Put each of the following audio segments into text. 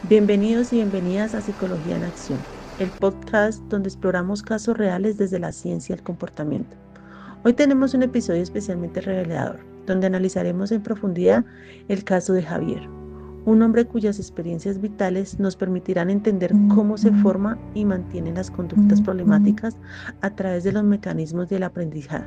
Bienvenidos y bienvenidas a Psicología en Acción, el podcast donde exploramos casos reales desde la ciencia y el comportamiento. Hoy tenemos un episodio especialmente revelador, donde analizaremos en profundidad el caso de Javier, un hombre cuyas experiencias vitales nos permitirán entender cómo se forma y mantienen las conductas problemáticas a través de los mecanismos del aprendizaje.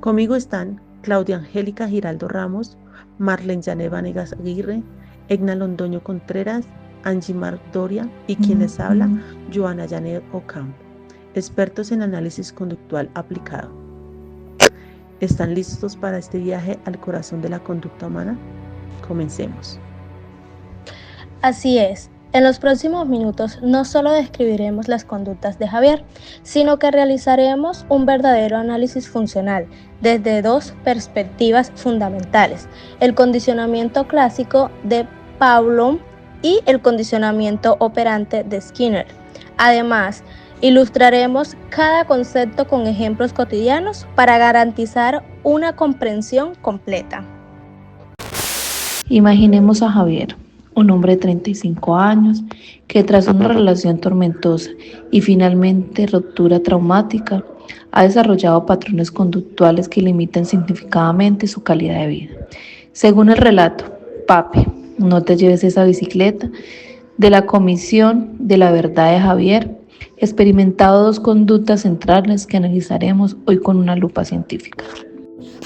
Conmigo están Claudia Angélica Giraldo Ramos, Marlene Janet Vanegas Aguirre, Egna Londoño Contreras, Angie Mar Doria y quien les habla, Joana Janet Ocampo, expertos en análisis conductual aplicado. ¿Están listos para este viaje al corazón de la conducta humana? Comencemos. Así es. En los próximos minutos no solo describiremos las conductas de Javier, sino que realizaremos un verdadero análisis funcional desde dos perspectivas fundamentales: el condicionamiento clásico de Pavlov y el condicionamiento operante de Skinner. Además, ilustraremos cada concepto con ejemplos cotidianos para garantizar una comprensión completa. Imaginemos a Javier, un hombre de 35 años que tras una relación tormentosa y finalmente ruptura traumática, ha desarrollado patrones conductuales que limitan significativamente su calidad de vida. Según el relato, Pape, no te lleves esa bicicleta, de la Comisión de la Verdad de Javier, experimentado dos conductas centrales que analizaremos hoy con una lupa científica.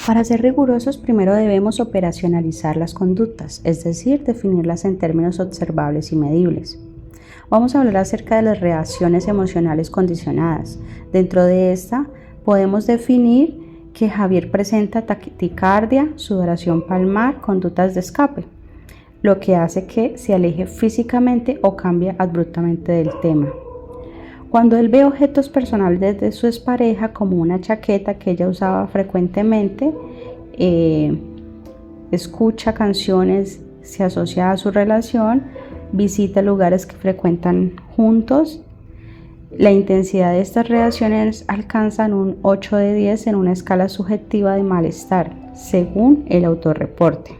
Para ser rigurosos, primero debemos operacionalizar las conductas, es decir, definirlas en términos observables y medibles. Vamos a hablar acerca de las reacciones emocionales condicionadas. Dentro de esta, podemos definir que Javier presenta taquicardia, sudoración palmar, conductas de escape, lo que hace que se aleje físicamente o cambie abruptamente del tema. Cuando él ve objetos personales de su expareja, como una chaqueta que ella usaba frecuentemente, escucha canciones, se asocia a su relación, visita lugares que frecuentan juntos, la intensidad de estas reacciones alcanzan un 8 de 10 en una escala subjetiva de malestar, según el autorreporte.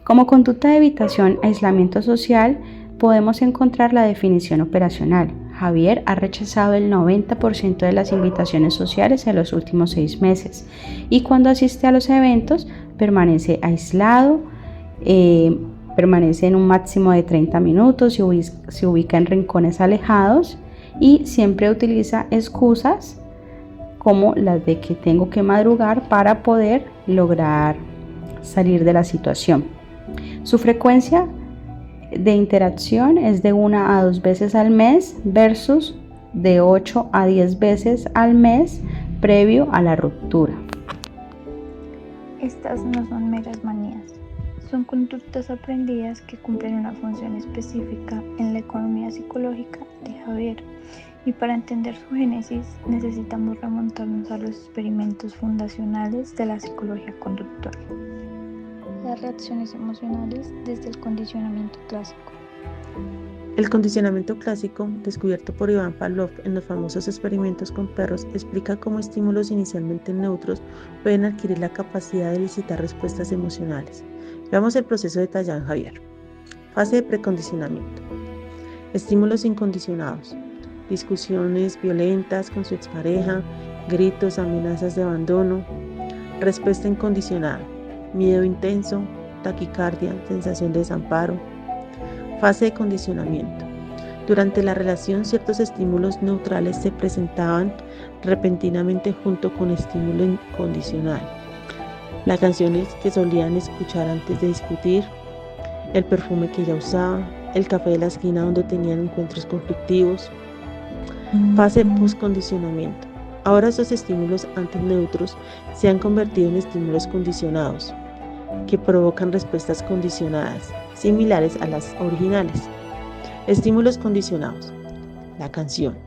Como conducta de evitación, aislamiento social, podemos encontrar la definición operacional. Javier ha rechazado el 90% de las invitaciones sociales en los últimos 6 meses y cuando asiste a los eventos permanece aislado, permanece en un máximo de 30 minutos, se ubica en rincones alejados y siempre utiliza excusas como las de que tengo que madrugar para poder lograr salir de la situación. Su frecuencia de interacción es de 1 a 2 veces al mes versus de 8 a 10 veces al mes previo a la ruptura. Estas no son meras manías, son conductas aprendidas que cumplen una función específica en la economía psicológica de Javier, y para entender su génesis necesitamos remontarnos a los experimentos fundacionales de la psicología conductual. Las reacciones emocionales desde el condicionamiento clásico. El condicionamiento clásico, descubierto por Ivan Pavlov en los famosos experimentos con perros, explica cómo estímulos inicialmente neutros pueden adquirir la capacidad de elicitar respuestas emocionales. Veamos el proceso detallado en Javier. Fase de precondicionamiento. Estímulos incondicionados. Discusiones violentas con su expareja, gritos, amenazas de abandono. Respuesta incondicionada. Miedo intenso, taquicardia, sensación de desamparo. Fase de condicionamiento. Durante la relación, ciertos estímulos neutrales se presentaban repentinamente junto con estímulo incondicional. Las canciones que solían escuchar antes de discutir, el perfume que ella usaba, el café de la esquina donde tenían encuentros conflictivos. Fase de postcondicionamiento. Ahora estos estímulos antes neutros se han convertido en estímulos condicionados, que provocan respuestas condicionadas, similares a las originales. Estímulos condicionados. La canción.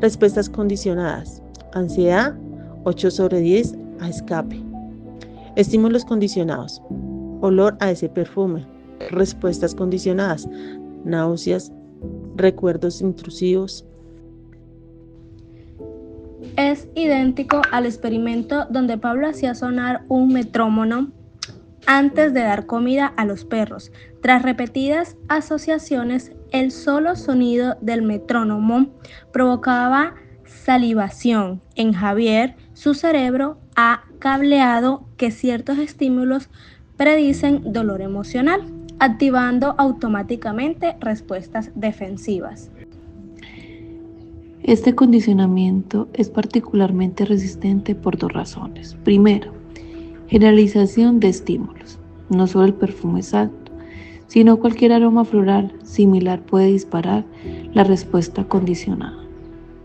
Respuestas condicionadas. Ansiedad, 8 sobre 10 a escape. Estímulos condicionados. Olor a ese perfume. Respuestas condicionadas. Náuseas, recuerdos intrusivos. Es idéntico al experimento donde Pablo hacía sonar un metrónomo antes de dar comida a los perros. Tras repetidas asociaciones, el solo sonido del metrónomo provocaba salivación. En Javier, su cerebro ha cableado que ciertos estímulos predicen dolor emocional, activando automáticamente respuestas defensivas. Este condicionamiento es particularmente resistente por dos razones. Primero, generalización de estímulos. No solo el perfume es alto, sino cualquier aroma floral similar puede disparar la respuesta condicionada.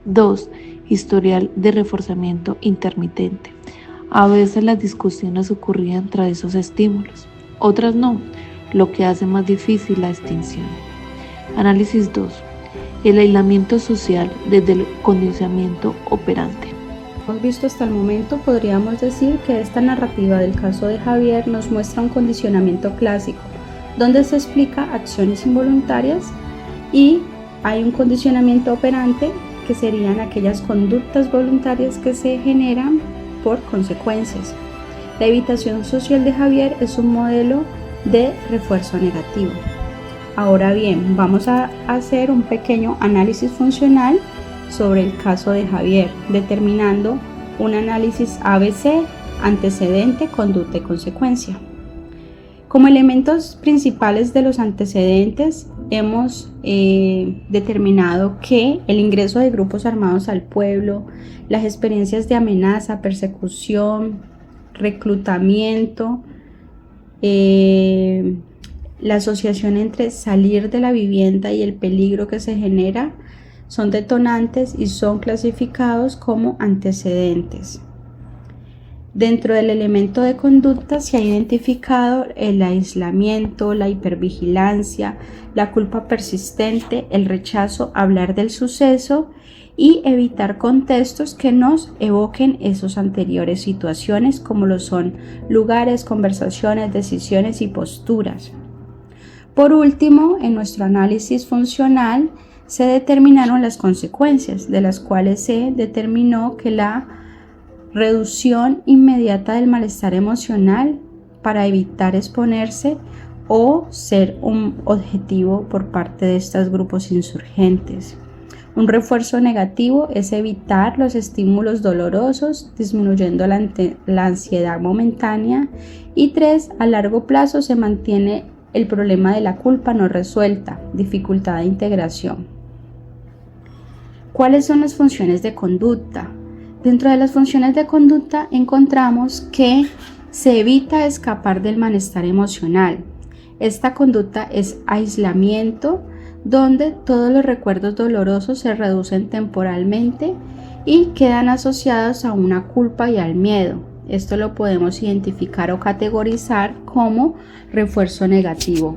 2. Historial de reforzamiento intermitente. A veces las discusiones ocurrían tras esos estímulos, otras no, lo que hace más difícil la extinción. Análisis 2. El aislamiento social desde el condicionamiento operante. Hemos visto hasta el momento, podríamos decir que esta narrativa del caso de Javier nos muestra un condicionamiento clásico, donde se explica acciones involuntarias, y hay un condicionamiento operante, que serían aquellas conductas voluntarias que se generan por consecuencias. La evitación social de Javier es un modelo de refuerzo negativo. Ahora bien, vamos a hacer un pequeño análisis funcional sobre el caso de Javier, determinando un análisis ABC, antecedente, conducta y consecuencia. Como elementos principales de los antecedentes, hemos determinado que el ingreso de grupos armados al pueblo, las experiencias de amenaza, persecución, reclutamiento, la asociación entre salir de la vivienda y el peligro que se genera son detonantes y son clasificados como antecedentes. Dentro del elemento de conducta se ha identificado el aislamiento, la hipervigilancia, la culpa persistente, el rechazo a hablar del suceso y evitar contextos que nos evoquen esas anteriores situaciones, como lo son lugares, conversaciones, decisiones y posturas. Por último, en nuestro análisis funcional se determinaron las consecuencias, de las cuales se determinó que la reducción inmediata del malestar emocional para evitar exponerse o ser un objetivo por parte de estos grupos insurgentes. Un refuerzo negativo es evitar los estímulos dolorosos, disminuyendo la ansiedad momentánea. Y 3, a largo plazo se mantiene el problema de la culpa no resuelta, dificultad de integración. ¿Cuáles son las funciones de conducta? Dentro de las funciones de conducta encontramos que se evita escapar del malestar emocional. Esta conducta es aislamiento, donde todos los recuerdos dolorosos se reducen temporalmente y quedan asociados a una culpa y al miedo. Esto lo podemos identificar o categorizar como refuerzo negativo.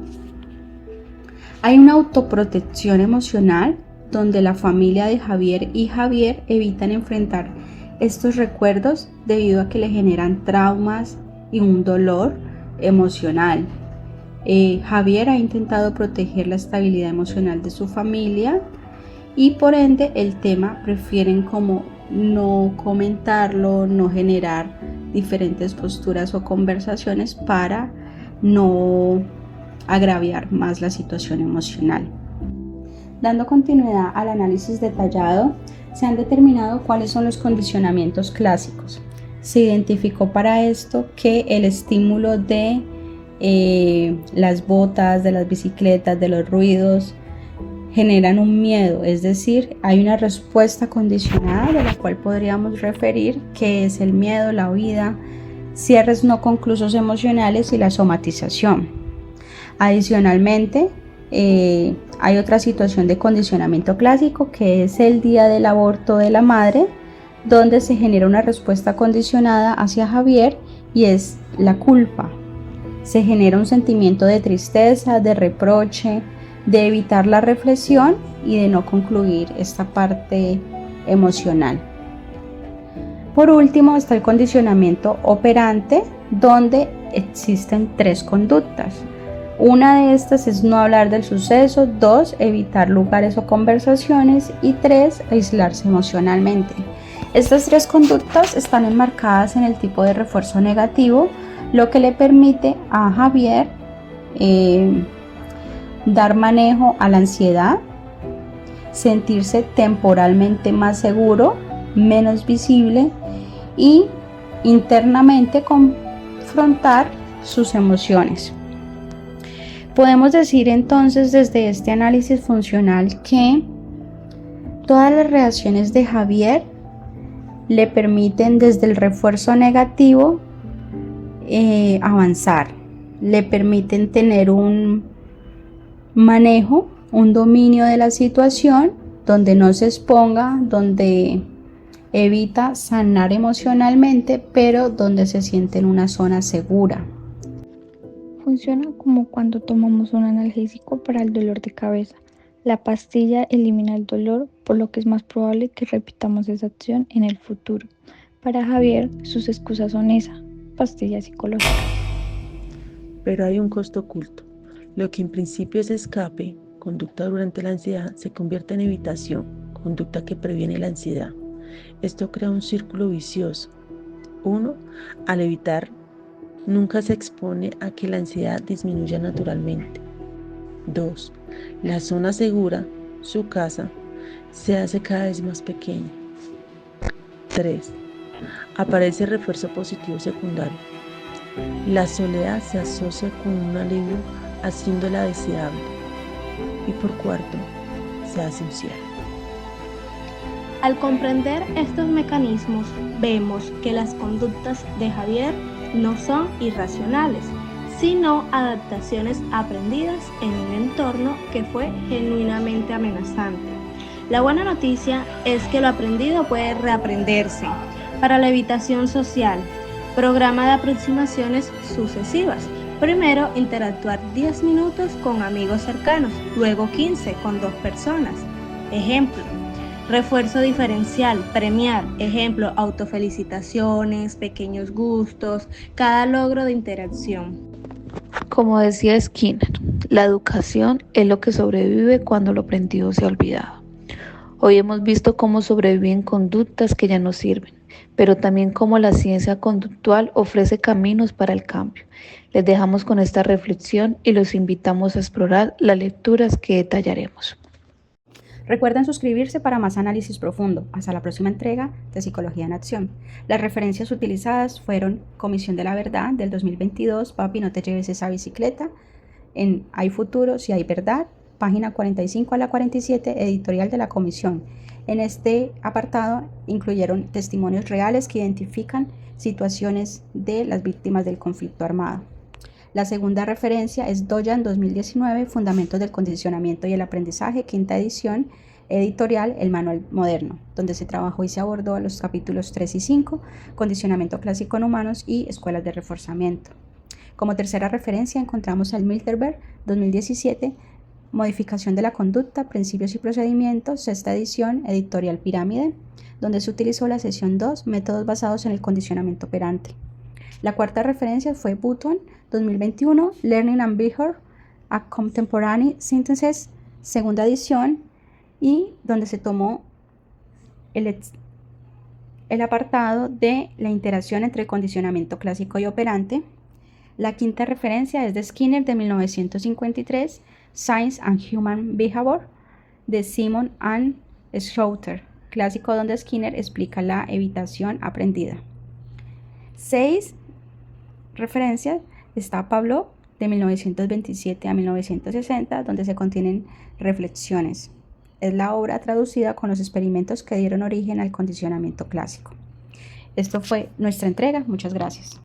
Hay una autoprotección emocional, donde la familia de Javier y Javier evitan enfrentar estos recuerdos debido a que le generan traumas y un dolor emocional. Javier ha intentado proteger la estabilidad emocional de su familia y por ende el tema prefieren como no comentarlo, no generar diferentes posturas o conversaciones para no agraviar más la situación emocional. Dando continuidad al análisis detallado, se han determinado cuáles son los condicionamientos clásicos. Se identificó para esto que el estímulo de las botas, de las bicicletas, de los ruidos, generan un miedo, es decir, hay una respuesta condicionada de la cual podríamos referir que es el miedo, la huida, cierres no conclusos emocionales y la somatización. Adicionalmente, hay otra situación de condicionamiento clásico que es el día del aborto de la madre, donde se genera una respuesta condicionada hacia Javier y es la culpa. Se genera un sentimiento de tristeza, de reproche, de evitar la reflexión y de no concluir esta parte emocional. Por último está el condicionamiento operante, donde existen 3 conductas. Una de estas es no hablar del suceso, 2, evitar lugares o conversaciones y 3, aislarse emocionalmente. Estas 3 conductas están enmarcadas en el tipo de refuerzo negativo, lo que le permite a Javier dar manejo a la ansiedad, sentirse temporalmente más seguro, menos visible y internamente confrontar sus emociones. Podemos decir entonces desde este análisis funcional que todas las reacciones de Javier le permiten desde el refuerzo negativo avanzar, le permiten tener un manejo, un dominio de la situación donde no se exponga, donde evita sanar emocionalmente, pero donde se siente en una zona segura. Funciona como cuando tomamos un analgésico para el dolor de cabeza. La pastilla elimina el dolor, por lo que es más probable que repitamos esa acción en el futuro. Para Javier, sus excusas son esa, pastilla psicológica. Pero hay un costo oculto. Lo que en principio es escape, conducta durante la ansiedad, se convierte en evitación, conducta que previene la ansiedad. Esto crea un círculo vicioso. 1. Al evitar, nunca se expone a que la ansiedad disminuya naturalmente. 2. La zona segura, su casa, se hace cada vez más pequeña. 3. Aparece el refuerzo positivo secundario. La soledad se asocia con un alivio, haciéndola deseable. Y por cuarto, se hace un cierre. Al comprender estos mecanismos, vemos que las conductas de Javier no son irracionales, sino adaptaciones aprendidas en un entorno que fue genuinamente amenazante. La buena noticia es que lo aprendido puede reaprenderse. Para la evitación social, programa de aproximaciones sucesivas. Primero, interactuar 10 minutos con amigos cercanos, luego 15 con 2 personas. Ejemplo, refuerzo diferencial, premiar, ejemplo, autofelicitaciones, pequeños gustos, cada logro de interacción. Como decía Skinner, la educación es lo que sobrevive cuando lo aprendido se ha olvidado. Hoy hemos visto cómo sobreviven conductas que ya no sirven, pero también cómo la ciencia conductual ofrece caminos para el cambio. Les dejamos con esta reflexión y los invitamos a explorar las lecturas que detallaremos. Recuerden suscribirse para más análisis profundo. Hasta la próxima entrega de Psicología en Acción. Las referencias utilizadas fueron Comisión de la Verdad del 2022, Papi, no te lleves esa bicicleta, en Hay Futuro, si hay verdad, página 45 a la 47, editorial de la Comisión. En este apartado incluyeron testimonios reales que identifican situaciones de las víctimas del conflicto armado. La segunda referencia es Doyan 2019, Fundamentos del Condicionamiento y el Aprendizaje, quinta edición, editorial El Manual Moderno, donde se trabajó y se abordó los capítulos 3 y 5, Condicionamiento Clásico en Humanos y Escuelas de Reforzamiento. Como tercera referencia encontramos al Milterberg 2017, Modificación de la Conducta, Principios y Procedimientos, sexta edición, editorial Pirámide, donde se utilizó la sesión 2, Métodos basados en el condicionamiento operante. La cuarta referencia fue Button 2021, Learning and Behavior, a Contemporary Synthesis, segunda edición, y donde se tomó el apartado de la interacción entre condicionamiento clásico y operante. La quinta referencia es de Skinner de 1953, Science and Human Behavior, de Simon and Schroeder, clásico donde Skinner explica la evitación aprendida. 6 referencias está Pavlov de 1927 a 1960, donde se contienen reflexiones. Es la obra traducida con los experimentos que dieron origen al condicionamiento clásico. Esto fue nuestra entrega. Muchas gracias.